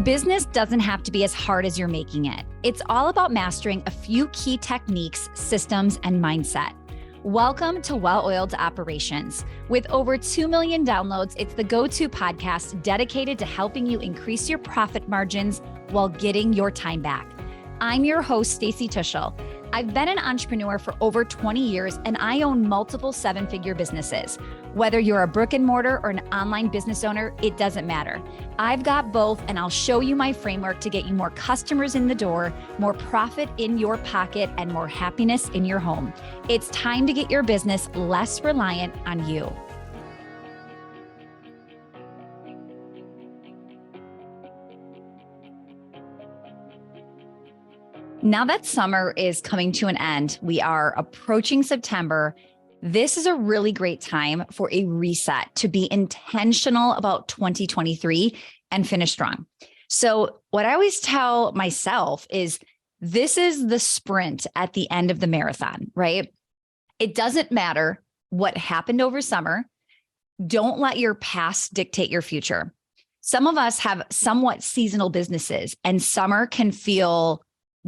Business doesn't have to be as hard as you're making it. It's all about mastering a few key techniques, systems, and mindset. Welcome to Well-Oiled Operations. With over 2 million downloads, it's the go-to podcast dedicated to helping you increase your profit margins while getting your time back. I'm your host, Stacy Tuschl. I've been an entrepreneur for over 20 years, and I own multiple seven-figure businesses. Whether you're a brick and mortar or an online business owner, it doesn't matter. I've got both, and I'll show you my framework to get you more customers in the door, more profit in your pocket, and more happiness in your home. It's time to get your business less reliant on you. Now that summer is coming to an end, we are approaching September. This is a really great time for a reset, to be intentional about 2023 and finish strong. So what I always tell myself is this is the sprint at the end of the marathon, right? It doesn't matter what happened over summer. Don't let your past dictate your future. Some of us have somewhat seasonal businesses, and summer can feel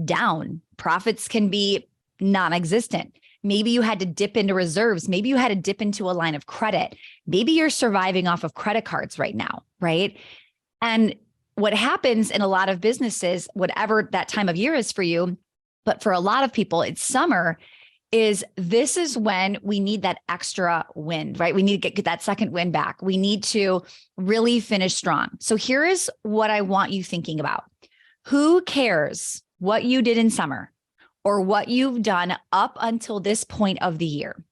down. Profits can be non-existent. Maybe you had to dip into reserves. Maybe you had to dip into a line of credit. Maybe you're surviving off of credit cards right now, right? And what happens in a lot of businesses, whatever that time of year is for you, but for a lot of people, it's summer, this is when we need that extra wind, right? We need to get that second wind back. We need to really finish strong. So here is what I want you thinking about. Who cares what you did in summer or what you've done up until this point of the year?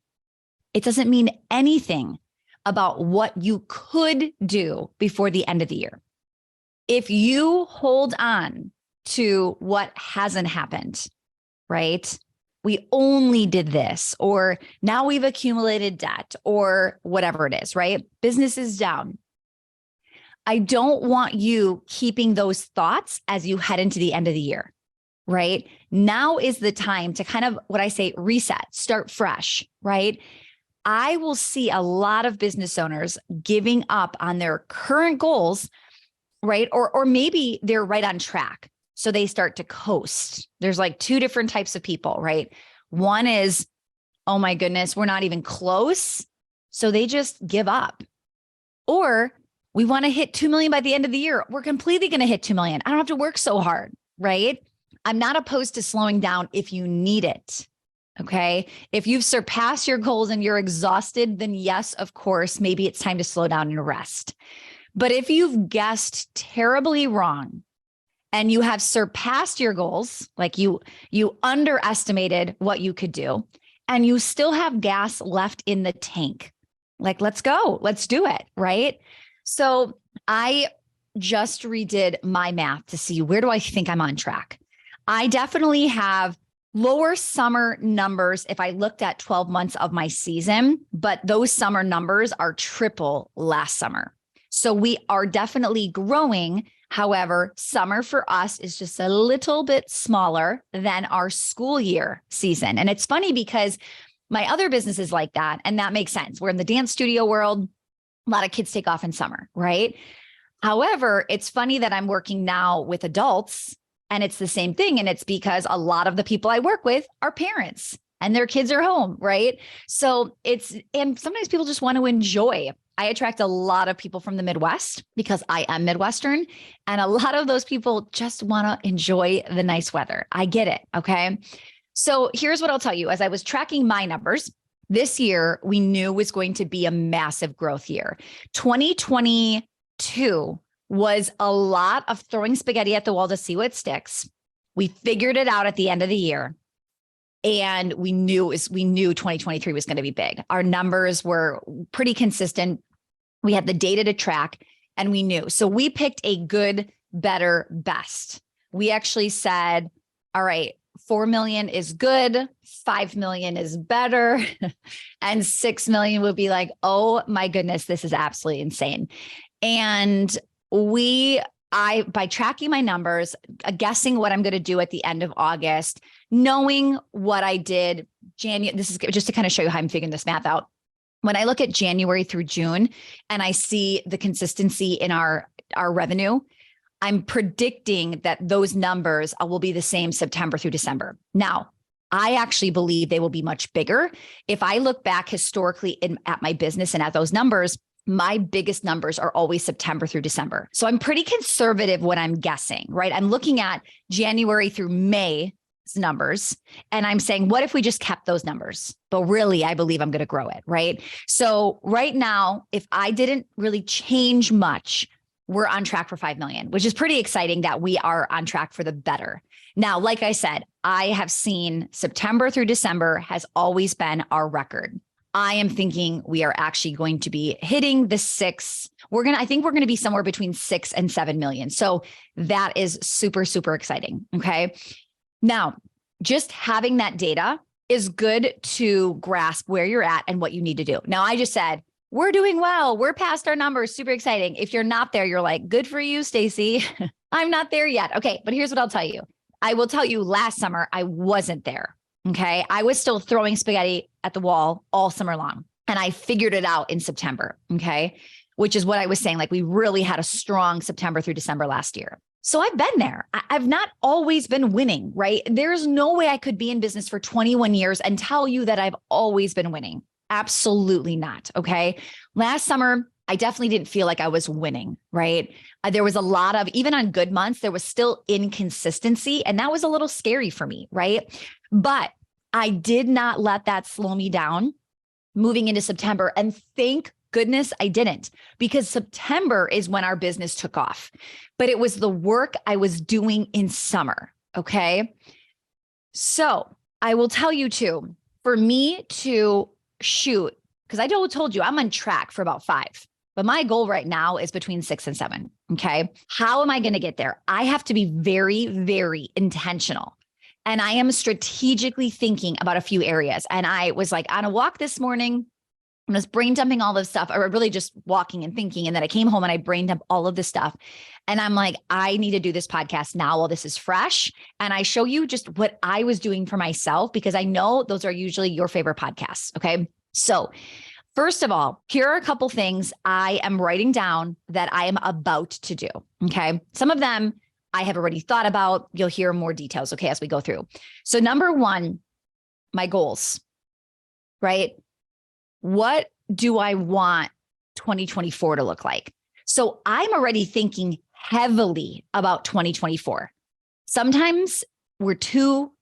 It doesn't mean anything about what you could do before the end of the year. If you hold on to what hasn't happened, right? We only did this, or now we've accumulated debt, or whatever it is, right? Business is down. I don't want you keeping those thoughts as you head into the end of the year. Right? Now is the time to kind of, what I say, reset, start fresh, right? I will see a lot of business owners giving up on their current goals, right? Or maybe they're right on track. So they start to coast. There's like two different types of people, right? One is, oh my goodness, we're not even close. So they just give up. Or we want to hit 2 million by the end of the year. We're completely going to hit 2 million. I don't have to work so hard, right? I'm not opposed to slowing down if you need it, okay? If you've surpassed your goals and you're exhausted, then yes, of course, maybe it's time to slow down and rest. But if you've guessed terribly wrong and you have surpassed your goals, like you underestimated what you could do, and you still have gas left in the tank, like, let's go, let's do it, right? So I just redid my math to see, where do I think I'm on track? I definitely have lower summer numbers if I looked at 12 months of my season, but those summer numbers are triple last summer. So we are definitely growing. However, summer for us is just a little bit smaller than our school year season. And it's funny because my other business is like that, and that makes sense. We're in the dance studio world. A lot of kids take off in summer, right? However, it's funny that I'm working now with adults, and it's the same thing. And it's because a lot of the people I work with are parents and their kids are home, right? So and sometimes people just want to enjoy. I attract a lot of people from the Midwest because I am Midwestern. And a lot of those people just want to enjoy the nice weather. I get it. Okay. So here's what I'll tell you. As I was tracking my numbers, this year we knew was going to be a massive growth year. 2022 was a lot of throwing spaghetti at the wall to see what sticks. We figured it out at the end of the year. And we knew 2023 was going to be big. Our numbers were pretty consistent. We had the data to track, and we knew. So we picked a good, better, best. We actually said, all right, 4 million is good, 5 million is better, and 6 million would be like, oh my goodness, this is absolutely insane. And by tracking my numbers, guessing what I'm going to do at the end of August, knowing what I did, this is just to kind of show you how I'm figuring this math out. When I look at January through June and I see the consistency in our revenue, I'm predicting that those numbers will be the same September through December. Now, I actually believe they will be much bigger. If I look back historically at my business and at those numbers, my biggest numbers are always September through December. So I'm pretty conservative when I'm guessing, right? I'm looking at January through May numbers and I'm saying, what if we just kept those numbers? But really, I believe I'm going to grow it, right? So right now, if I didn't really change much, we're on track for 5 million, which is pretty exciting that we are on track for the better. Now, like I said, I have seen September through December has always been our record. I am thinking we are actually going to be hitting the 6. I think we're going to be somewhere between 6 and 7 million. So that is super, super exciting. Okay. Now, just having that data is good to grasp where you're at and what you need to do. Now, I just said, we're doing well. We're past our numbers. Super exciting. If you're not there, you're like, good for you, Stacy. I'm not there yet. Okay. But here's what I'll tell you. I will tell you last summer, I wasn't there. Okay. I was still throwing spaghetti at the wall all summer long. And I figured it out in September. Okay. Which is what I was saying. Like we really had a strong September through December last year. So I've been there. I've not always been winning, right? There's no way I could be in business for 21 years and tell you that I've always been winning. Absolutely not. Okay. Last summer, I definitely didn't feel like I was winning, right? There was a lot of, even on good months, there was still inconsistency. And that was a little scary for me, right? But I did not let that slow me down moving into September. And thank goodness I didn't, because September is when our business took off. But it was the work I was doing in summer. Okay. So I will tell you too, for me to shoot, because I told you I'm on track for about 5, but my goal right now is between 6 and 7. Okay. How am I going to get there? I have to be very, very intentional. And I am strategically thinking about a few areas. And I was like on a walk this morning, I was brain dumping all this stuff, or really just walking and thinking. And then I came home and I brain dumped all of this stuff. And I'm like, I need to do this podcast now while this is fresh. And I show you just what I was doing for myself, because I know those are usually your favorite podcasts. Okay. So first of all, here are a couple things I am writing down that I am about to do. Okay. Some of them I have already thought about. You'll hear more details. Okay. As we go through. So number 1, my goals, right? What do I want 2024 to look like? So I'm already thinking heavily about 2024. Sometimes we're too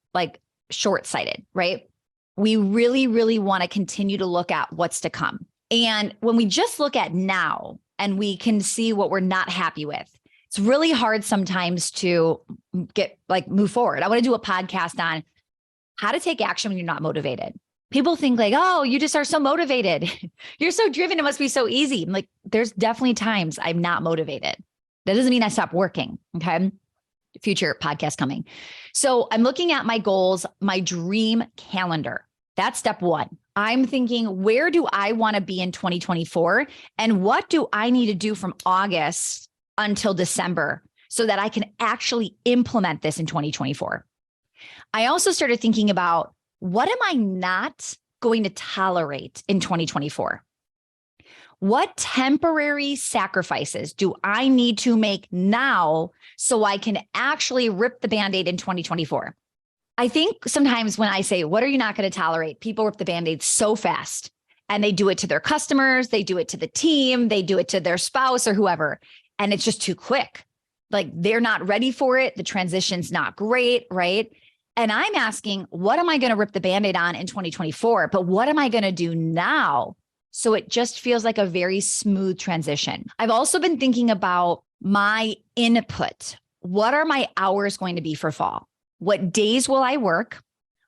short-sighted, right? We really, really want to continue to look at what's to come. And when we just look at now and we can see what we're not happy with, it's really hard sometimes to move forward. I want to do a podcast on how to take action when you're not motivated. People think oh, you just are so motivated. You're so driven. It must be so easy. I'm like, there's definitely times I'm not motivated. That doesn't mean I stop working. Okay. Future podcast coming. So I'm looking at my goals, my dream calendar. That's step 1. I'm thinking, where do I want to be in 2024? And what do I need to do from August until December so that I can actually implement this in 2024? I also started thinking about, what am I not going to tolerate in 2024? What temporary sacrifices do I need to make now so I can actually rip the Band-Aid in 2024? I think sometimes when I say, what are you not going to tolerate? People rip the Band-Aid so fast, and they do it to their customers. They do it to the team. They do it to their spouse or whoever. And it's just too quick. They're not ready for it. The transition's not great, right? And I'm asking, what am I going to rip the Band-Aid on in 2024? But what am I going to do now so it just feels like a very smooth transition? I've also been thinking about my input. What are my hours going to be for fall? What days will I work?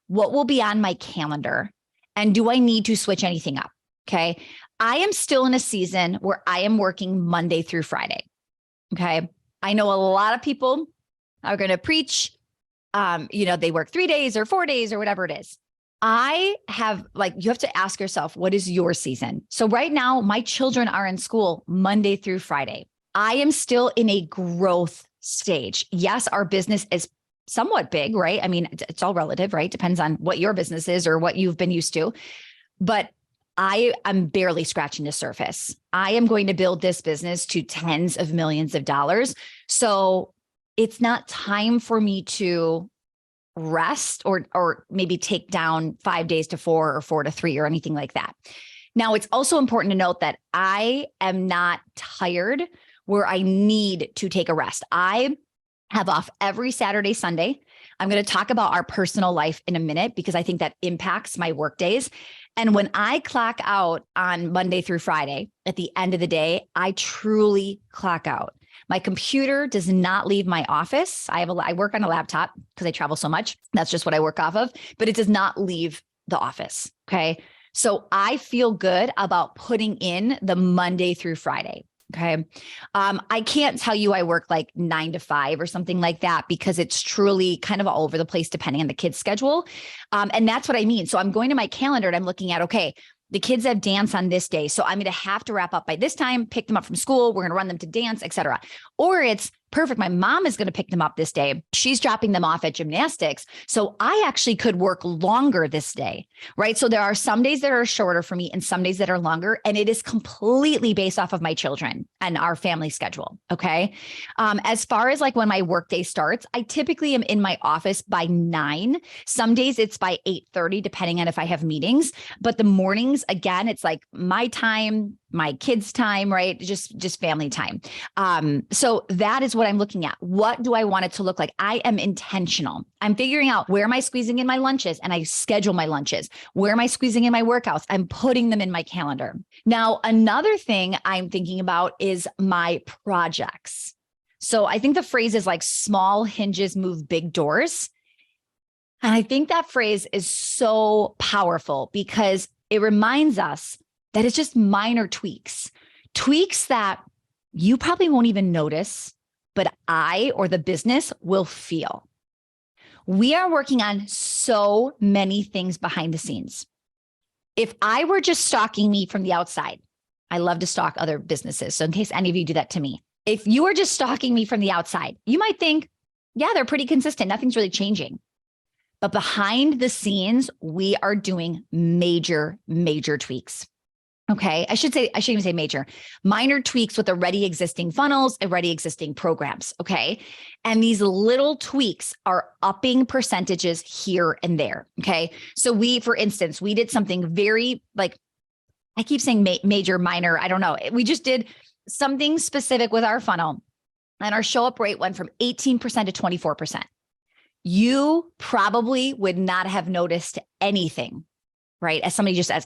What will be on my calendar? And do I need to switch anything up? Okay. I am still in a season where I am working Monday through Friday. Okay. I know a lot of people are going to preach, they work 3 days or 4 days or whatever it is. I have you have to ask yourself, what is your season? So right now, my children are in school Monday through Friday. I am still in a growth stage. Yes, our business is somewhat big, right? I mean, it's all relative, right? Depends on what your business is or what you've been used to. But I am barely scratching the surface. I am going to build this business to tens of millions of dollars. So it's not time for me to rest or maybe take down 5 days to 4 or 4 to 3 or anything like that. Now, it's also important to note that I am not tired where I need to take a rest. I have off every Saturday, Sunday. I'm going to talk about our personal life in a minute because I think that impacts my work days. And when I clock out on Monday through Friday, at the end of the day, I truly clock out. My computer does not leave my office. I work on a laptop because I travel so much. That's just what I work off of, but it does not leave the office. Okay. So I feel good about putting in the Monday through Friday. Okay. I can't tell you I work like 9 to 5 or something like that because it's truly kind of all over the place depending on the kid's schedule. And that's what I mean. So I'm going to my calendar and I'm looking at, okay, the kids have dance on this day. So I'm going to have to wrap up by this time, pick them up from school. We're going to run them to dance, et cetera. Or it's perfect. My mom is going to pick them up this day. She's dropping them off at gymnastics. So I actually could work longer this day, right? So there are some days that are shorter for me and some days that are longer. And it is completely based off of my children and our family schedule. Okay. As far as like when my workday starts, I typically am in my office by 9. Some days it's by 8:30, depending on if I have meetings. But the mornings, again, it's like my time, my kids' time, right? Just family time. So that is what I'm looking at. What do I want it to look like? I am intentional. I'm figuring out where am I squeezing in my lunches and I schedule my lunches. Where am I squeezing in my workouts? I'm putting them in my calendar. Now, another thing I'm thinking about is my projects. So I think the phrase is like small hinges move big doors. And I think that phrase is so powerful because it reminds us that it's just minor tweaks that you probably won't even notice, but I or the business will feel. We are working on so many things behind the scenes. If I were just stalking me from the outside, I love to stalk other businesses. So in case any of you do that to me, if you were just stalking me from the outside, you might think, yeah, they're pretty consistent. Nothing's really changing. But behind the scenes, we are doing major, major tweaks. Okay. I shouldn't even say major, minor tweaks with already existing funnels, already existing programs. Okay. And these little tweaks are upping percentages here and there. Okay. So for instance, we did something very like, I keep saying major, minor. I don't know. We just did something specific with our funnel and our show up rate went from 18% to 24%. You probably would not have noticed anything. Right? As somebody just as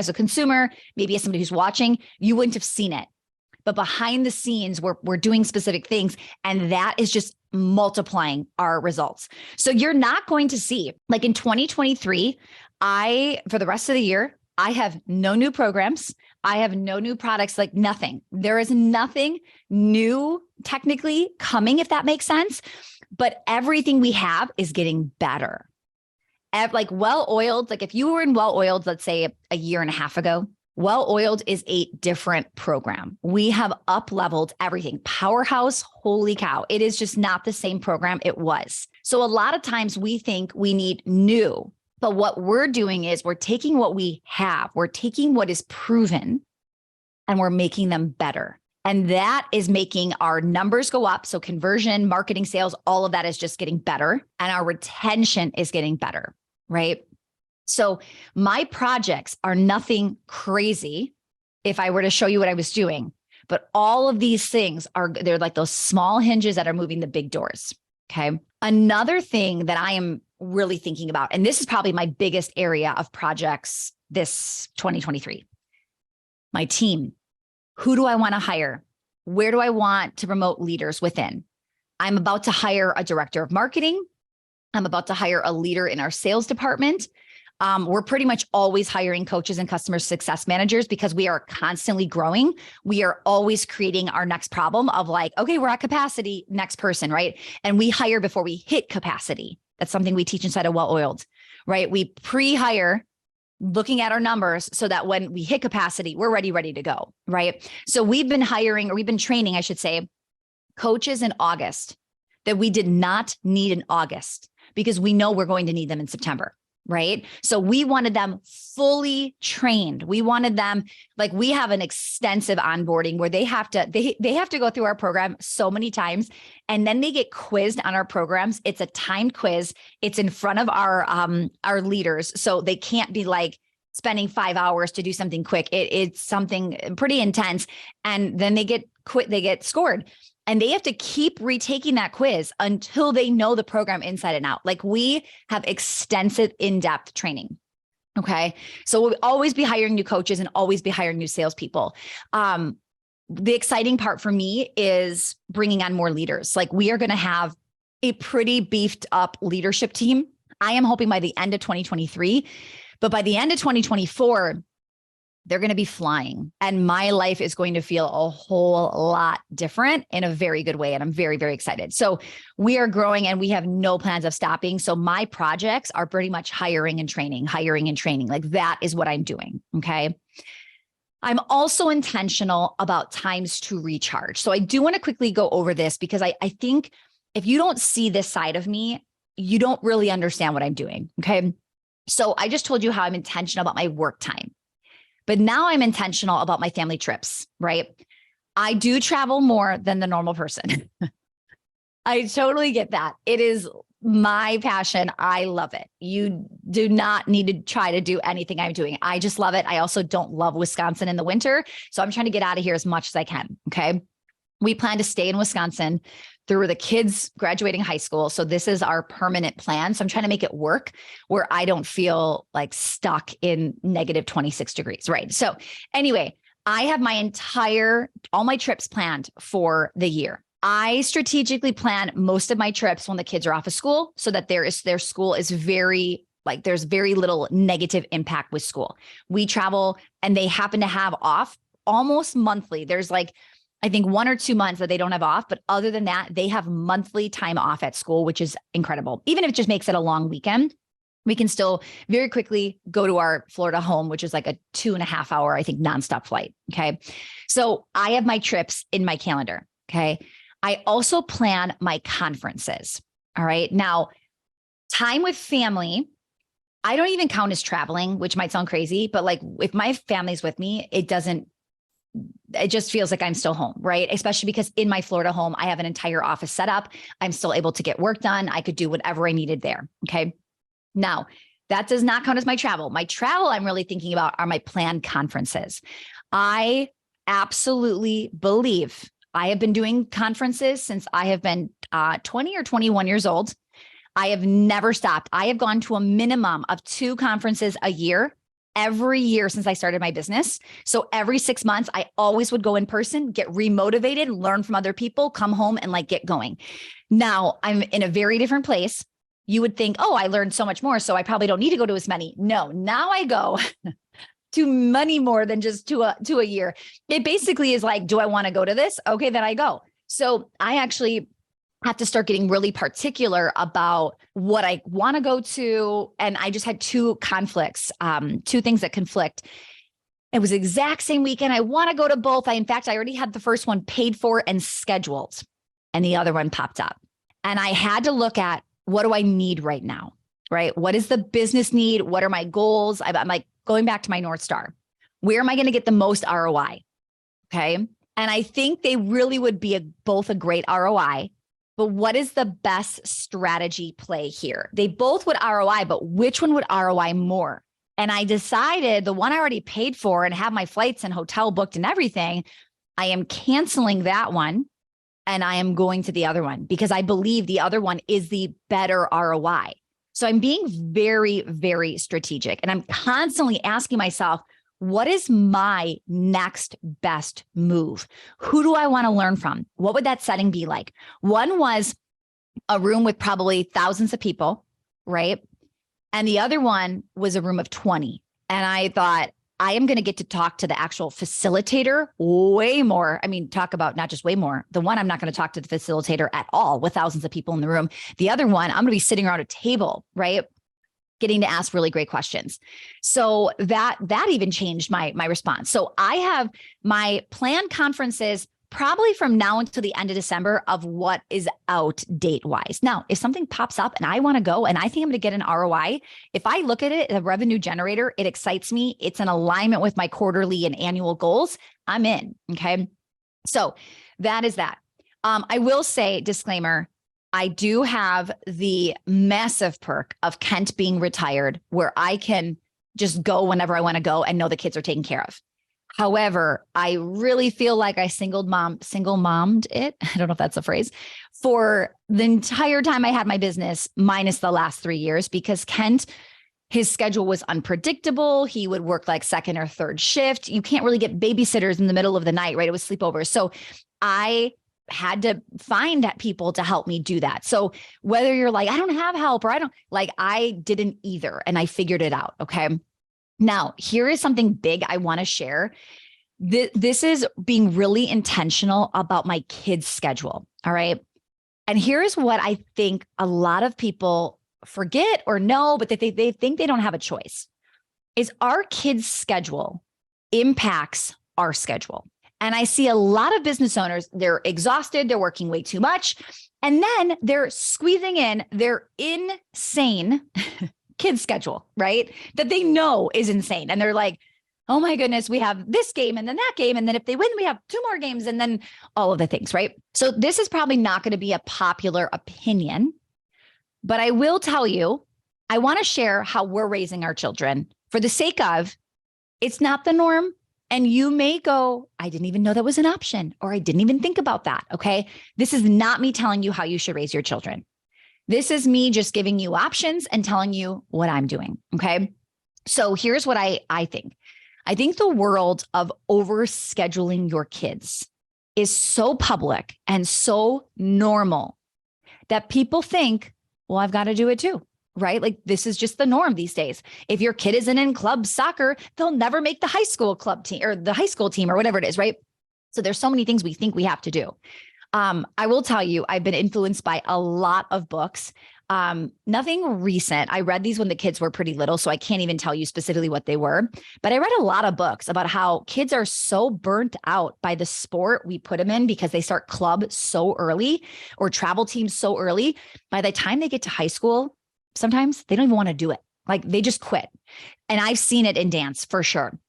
a consumer, maybe as somebody who's watching, you wouldn't have seen it. But behind the scenes, we're doing specific things, and that is just multiplying our results. So you're not going to see, like in 2023, for the rest of the year, I have no new programs. I have no new products, like nothing. There is nothing new technically coming, if that makes sense. But everything we have is getting better. Like well-oiled, like if you were in well-oiled, let's say a year and a half ago, well-oiled is a different program. We have up-leveled everything. Powerhouse, holy cow. It is just not the same program it was. So a lot of times we think we need new, but what we're doing is we're taking what we have, we're taking what is proven and we're making them better. And that is making our numbers go up. So conversion, marketing, sales, all of that is just getting better. And our retention is getting better, right? So my projects are nothing crazy if I were to show you what I was doing. But all of these things they're like those small hinges that are moving the big doors. Okay. Another thing that I am really thinking about, and this is probably my biggest area of projects this 2023, my team. Who do I want to hire? Where do I want to promote leaders within? I'm about to hire a director of marketing. I'm about to hire a leader in our sales department. We're pretty much always hiring coaches and customer success managers because we are constantly growing. We are always creating our next problem of like, okay, we're at capacity, next person, right? And we hire before we hit capacity. That's something we teach inside of Well-Oiled, right? We pre-hire looking at our numbers so that when we hit capacity, we're ready to go, right? So we've been training, I should say, coaches in August that we did not need in August because we know we're going to need them in September. right? So we wanted them fully trained. We wanted them, like, we have an extensive onboarding where they have to go through our program so many times, and then they get quizzed on our programs. It's a timed quiz. It's in front of our leaders. So they can't be like spending 5 hours to do something quick. It's something pretty intense. And then they get scored. And they have to keep retaking that quiz until they know the program inside and out. Like, we have extensive in-depth training. Okay. So we'll always be hiring new coaches and always be hiring new salespeople. The exciting part for me is bringing on more leaders. Like, we are going to have a pretty beefed up leadership team. I am hoping by the end of 2023, but by the end of 2024, they're going to be flying, and my life is going to feel a whole lot different in a very good way. And I'm very, very excited. So we are growing and we have no plans of stopping. So my projects are pretty much hiring and training. Like, that is what I'm doing. Okay. I'm also intentional about times to recharge. So I do want to quickly go over this because I think if you don't see this side of me, you don't really understand what I'm doing. Okay. So I just told you how I'm intentional about my work time. But now I'm intentional about my family trips, right? I do travel more than the normal person. I totally get that. It is my passion. I love it. You do not need to try to do anything I'm doing. I just love it. I also don't love Wisconsin in the winter. So I'm trying to get out of here as much as I can. Okay. We plan to stay in Wisconsin through the kids graduating high school. So this is our permanent plan. So I'm trying to make it work where I don't feel like stuck in negative 26 degrees. Right. So anyway, I have all my trips planned for the year. I strategically plan most of my trips when the kids are off of school so that their school is there's very little negative impact with school. We travel and they happen to have off almost monthly. There's I think 1 or 2 months that they don't have off, but other than that, they have monthly time off at school, which is incredible. Even if it just makes it a long weekend, we can still very quickly go to our Florida home, which is like a 2.5 hour, I think, nonstop flight. Okay. So I have my trips in my calendar. Okay. I also plan my conferences. All right. Now, time with family, I don't even count as traveling, which might sound crazy, but if my family's with me, it just feels like I'm still home, right? Especially because in my Florida home, I have an entire office set up. I'm still able to get work done. I could do whatever I needed there. Okay. Now, that does not count as my travel. My travel I'm really thinking about are my planned conferences. I absolutely believe I have been doing conferences since I have been 20 or 21 years old. I have never stopped. I have gone to a minimum of 2 conferences a year every year since I started my business. So every 6 months, I always would go in person, get remotivated, learn from other people, come home and get going. Now I'm in a very different place. You would think, oh, I learned so much more, so I probably don't need to go to as many. No, now I go to many more than just to a year. It basically is do I want to go to this? Okay, then I go. So I actually have to start getting really particular about what I want to go to. And I just had 2 conflicts, 2 things that conflict. It was the exact same weekend. I want to go to both. In fact, I already had the first one paid for and scheduled, and the other one popped up. And I had to look at, what do I need right now? Right? What is the business need? What are my goals? I'm going back to my North Star. Where am I going to get the most ROI? Okay. And I think they really would be both a great ROI. But what is the best strategy play here? They both would ROI, but which one would ROI more? And I decided the one I already paid for and have my flights and hotel booked and everything, I am canceling that one and I am going to the other one because I believe the other one is the better ROI. So I'm being very, very strategic, and I'm constantly asking myself, what is my next best move? Who do I want to learn from? What would that setting be like? One was a room with probably thousands of people, right? And the other one was a room of 20. And I thought, I am going to get to talk to the actual facilitator way more. I mean, talk about not just way more. The one, I'm not going to talk to the facilitator at all with thousands of people in the room. The other one, I'm going to be sitting around a table, right? Getting to ask really great questions. So that even changed my response. So I have my planned conferences probably from now until the end of December of what is out date wise. Now, if something pops up and I want to go and I think I'm going to get an ROI, if I look at it, a revenue generator, it excites me. It's in alignment with my quarterly and annual goals. I'm in. Okay. So that is that. I will say, disclaimer, I do have the massive perk of Kent being retired where I can just go whenever I want to go and know the kids are taken care of. However, I really feel like I single mommed it. I don't know if that's a phrase, for the entire time I had my business, minus the last 3 years, because Kent, his schedule was unpredictable. He would work like second or third shift. You can't really get babysitters in the middle of the night, right? It was sleepovers. So I had to find people to help me do that. So whether you're like, I don't have help, or I didn't either. And I figured it out. Okay. Now, here is something big I want to share. This is being really intentional about my kids' schedule. All right. And here's what I think a lot of people forget or know, but that they think they don't have a choice, is our kids' schedule impacts our schedule. And I see a lot of business owners, they're exhausted, they're working way too much, and then they're squeezing in their insane kids schedule, right? That they know is insane. And they're like, oh my goodness, we have this game and then that game. And then if they win, we have 2 more games and then all of the things, right? So this is probably not going to be a popular opinion, but I will tell you, I want to share how we're raising our children for the sake of it's not the norm. And you may go, I didn't even know that was an option, or I didn't even think about that. Okay. This is not me telling you how you should raise your children. This is me just giving you options and telling you what I'm doing. Okay. So here's what I think. I think the world of overscheduling your kids is so public and so normal that people think, well, I've got to do it too, right? Like this is just the norm these days. If your kid isn't in club soccer, they'll never make the high school club team or the high school team or whatever it is, right? So there's so many things we think we have to do. I will tell you, I've been influenced by a lot of books. Nothing recent. I read these when the kids were pretty little, so I can't even tell you specifically what they were. But I read a lot of books about how kids are so burnt out by the sport we put them in because they start club so early or travel teams so early. By the time they get to high school, sometimes they don't even want to do it. Like they just quit. And I've seen it in dance for sure.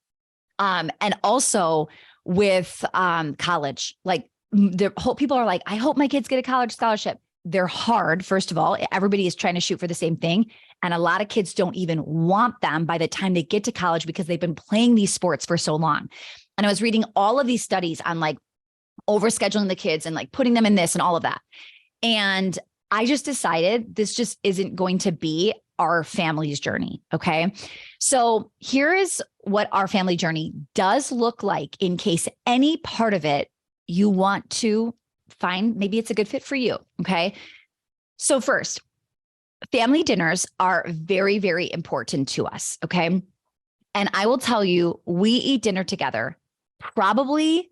And also with college, like the whole people are like, I hope my kids get a college scholarship. They're hard. First of all, everybody is trying to shoot for the same thing. And a lot of kids don't even want them by the time they get to college because they've been playing these sports for so long. And I was reading all of these studies on like overscheduling the kids and like putting them in this and all of that. And I just decided this just isn't going to be our family's journey. Okay. So here is what our family journey does look like in case any part of it you want to find, maybe it's a good fit for you. Okay. So first, family dinners are very, very important to us. Okay. And I will tell you, we eat dinner together probably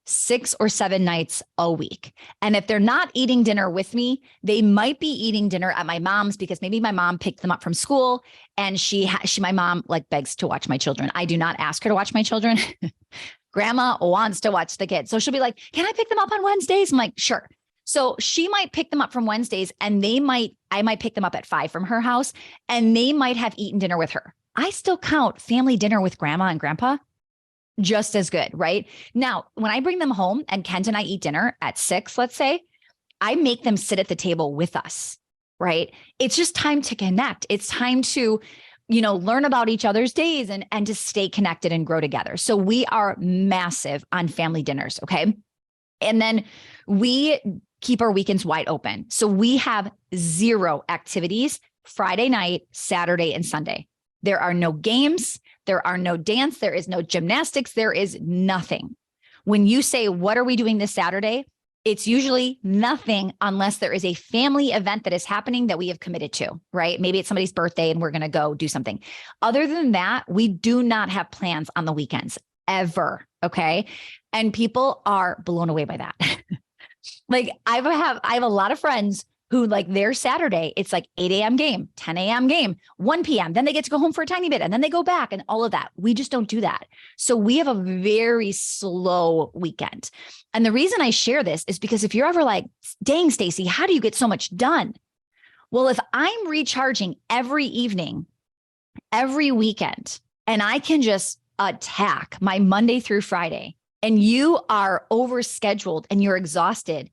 6 or 7 nights a week. And if they're not eating dinner with me, they might be eating dinner at my mom's because maybe my mom picked them up from school and my mom like begs to watch my children. I do not ask her to watch my children. Grandma wants to watch the kids. So she'll be like, can I pick them up on Wednesdays? I'm like, sure. So she might pick them up from Wednesdays and I might pick them up at 5 from her house and they might have eaten dinner with her. I still count family dinner with grandma and grandpa just as good, right? Now, when I bring them home and Kent and I eat dinner at 6, let's say, I make them sit at the table with us, right? It's just time to connect. It's time to, learn about each other's days and to stay connected and grow together. So we are massive on family dinners. Okay. And then we keep our weekends wide open. So we have 0 activities Friday night, Saturday, and Sunday. There are no games. There are no dance. There is no gymnastics. There is nothing. When you say, what are we doing this Saturday? It's usually nothing unless there is a family event that is happening that we have committed to, right? Maybe it's somebody's birthday and we're going to go do something. Other than that, we do not have plans on the weekends ever. Okay. And people are blown away by that. Like I have a lot of friends who like their Saturday, it's like 8 a.m. game, 10 a.m. game, 1 p.m. Then they get to go home for a tiny bit and then they go back and all of that. We just don't do that. So we have a very slow weekend. And the reason I share this is because if you're ever like, dang, Stacy, how do you get so much done? Well, if I'm recharging every evening, every weekend, and I can just attack my Monday through Friday, and you are overscheduled and you're exhausted,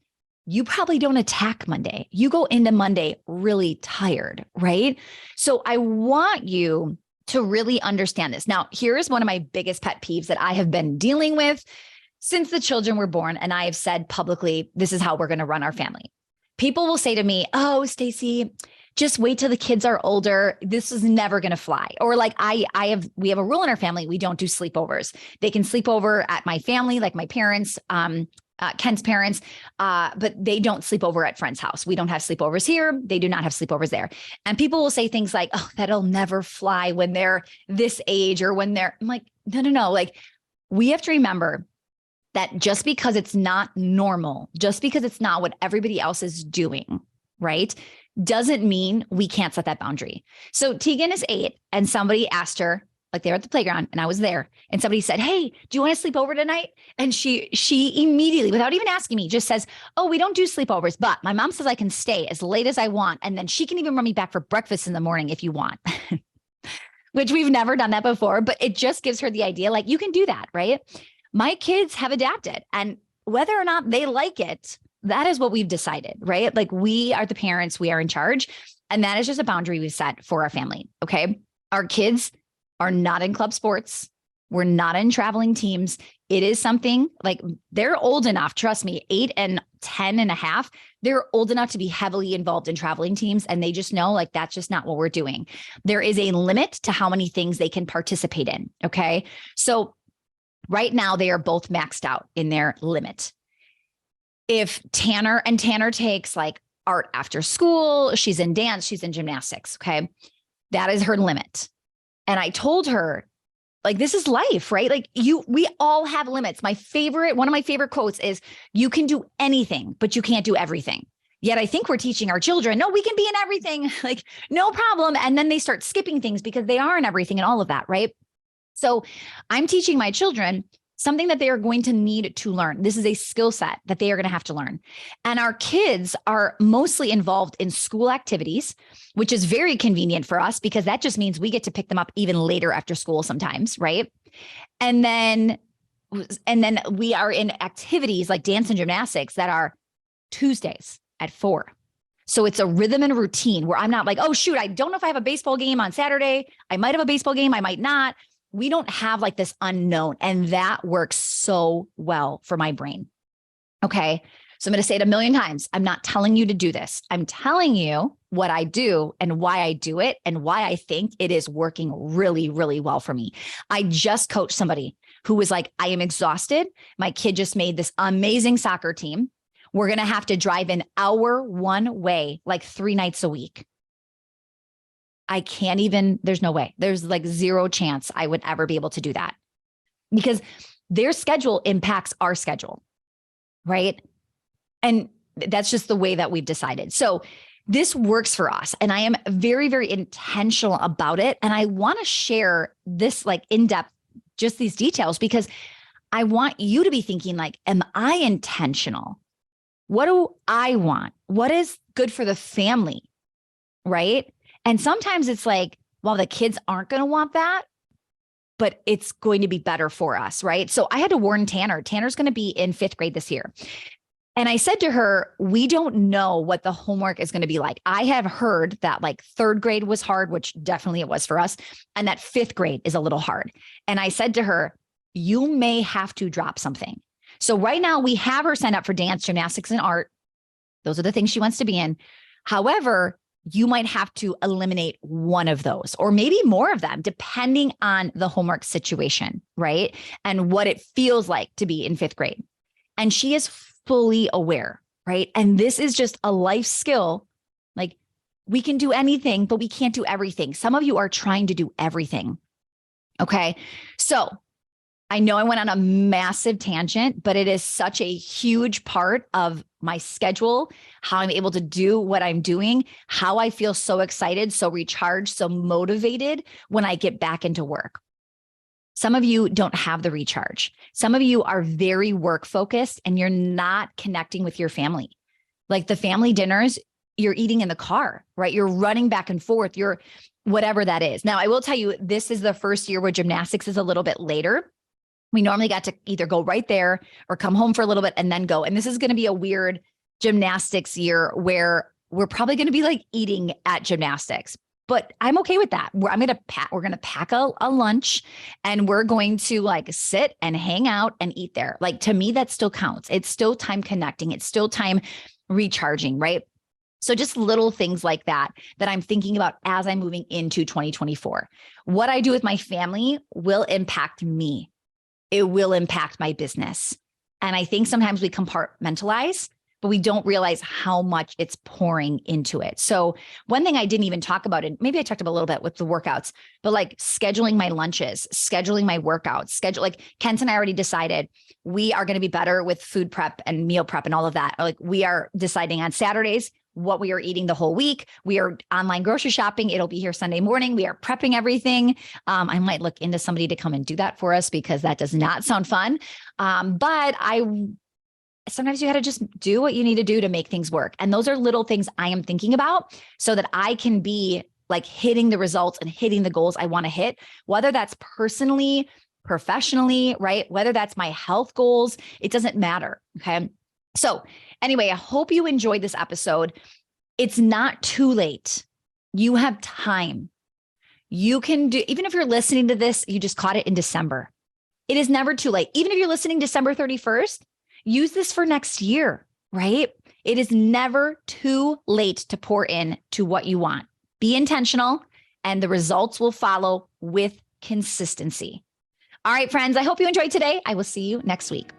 you probably don't attack Monday. You go into Monday really tired, right? So I want you to really understand this. Now, here's one of my biggest pet peeves that I have been dealing with since the children were born. And I have said publicly, this is how we're going to run our family. People will say to me, oh, Stacy, just wait till the kids are older. This is never going to fly. Or like we have a rule in our family. We don't do sleepovers. They can sleep over at my family, like my parents, Ken's parents, but they don't sleep over at friend's house. We don't have sleepovers here. They do not have sleepovers there. And people will say things like, oh, that'll never fly when they're this age or when I'm like, no. Like we have to remember that just because it's not normal, just because it's not what everybody else is doing, right, doesn't mean we can't set that boundary. So Tegan is 8 and somebody asked her, like they were at the playground and I was there and somebody said, hey, do you want to sleep over tonight? And she immediately, without even asking me, just says, oh, we don't do sleepovers, but my mom says I can stay as late as I want. And then she can even run me back for breakfast in the morning if you want, which we've never done that before, but it just gives her the idea, like you can do that, right? My kids have adapted, and whether or not they like it, that is what we've decided, right? Like we are the parents, we are in charge. And that is just a boundary we've set for our family. Okay. Our kids are not in club sports. We're not in traveling teams. It is something like they're old enough, trust me, 8 and 10 and a half. They're old enough to be heavily involved in traveling teams. And they just know like, that's just not what we're doing. There is a limit to how many things they can participate in. Okay. So right now they are both maxed out in their limit. If Tanner takes like art after school, she's in dance, she's in gymnastics. Okay. That is her limit. And I told her, like, this is life, right? Like we all have limits. One of my favorite quotes is, you can do anything, but you can't do everything. Yet I think we're teaching our children, no, we can be in everything, like no problem. And then they start skipping things because they are in everything and all of that, right? So I'm teaching my children something that they are going to need to learn. This is a skill set that they are going to have to learn. And our kids are mostly involved in school activities, which is very convenient for us because that just means we get to pick them up even later after school sometimes, right? And then we are in activities like dance and gymnastics that are Tuesdays at 4. So it's a rhythm and routine where I'm not like, oh, shoot, I don't know if I have a baseball game on Saturday. I might have a baseball game. I might not. We don't have like this unknown. And that works so well for my brain. Okay. So I'm going to say it a million times. I'm not telling you to do this. I'm telling you what I do and why I do it and why I think it is working really, really well for me. I just coached somebody who was like, I am exhausted. My kid just made this amazing soccer team. We're going to have to drive an hour one way, like 3 nights a week. I can't even, there's no way. There's like zero chance I would ever be able to do that because their schedule impacts our schedule, right? And that's just the way that we've decided. So this works for us. And I am very, very intentional about it. And I want to share this like in depth, just these details, because I want you to be thinking like, am I intentional? What do I want? What is good for the family, right? And sometimes it's like, well, the kids aren't going to want that, but it's going to be better for us, right? So I had to warn Tanner. Tanner's going to be in 5th grade this year. And I said to her, we don't know what the homework is going to be like. I have heard that like 3rd grade was hard, which definitely it was for us, and that 5th grade is a little hard. And I said to her, you may have to drop something. So right now we have her sign up for dance, gymnastics, and art. Those are the things she wants to be in. However, you might have to eliminate one of those or maybe more of them, depending on the homework situation, right? And what it feels like to be in 5th grade. And she is fully aware, right? And this is just a life skill. Like we can do anything, but we can't do everything. Some of you are trying to do everything. Okay. So I know I went on a massive tangent, but it is such a huge part of my schedule, how I'm able to do what I'm doing, how I feel so excited, so recharged, so motivated when I get back into work. Some of you don't have the recharge. Some of you are very work focused and you're not connecting with your family. Like the family dinners, you're eating in the car, right? You're running back and forth. You're whatever that is. Now, I will tell you, this is the first year where gymnastics is a little bit later. We normally got to either go right there or come home for a little bit and then go. And this is going to be a weird gymnastics year where we're probably going to be like eating at gymnastics, but I'm okay with that. We're going to pack a lunch and we're going to like sit and hang out and eat there. Like to me, that still counts. It's still time connecting. It's still time recharging, right? So just little things like that I'm thinking about as I'm moving into 2024. What I do with my family will impact me. It will impact my business. And I think sometimes we compartmentalize, but we don't realize how much it's pouring into it. So one thing I didn't even talk about, and maybe I talked about a little bit with the workouts, but like scheduling my lunches, scheduling my workouts, like Kent and I already decided we are going to be better with food prep and meal prep and all of that. Like we are deciding on Saturdays what we are eating the whole week. We are online grocery shopping. It'll be here Sunday morning. We are prepping everything. I might look into somebody to come and do that for us because that does not sound fun. But sometimes you got to just do what you need to do to make things work. And those are little things I am thinking about so that I can be like hitting the results and hitting the goals I want to hit, whether that's personally, professionally, right? Whether that's my health goals, it doesn't matter. Okay. So anyway, I hope you enjoyed this episode. It's not too late. You have time. You can do, even if you're listening to this, you just caught it in December. It is never too late. Even if you're listening December 31st, use this for next year, right? It is never too late to pour in to what you want. Be intentional and the results will follow with consistency. All right, friends, I hope you enjoyed today. I will see you next week.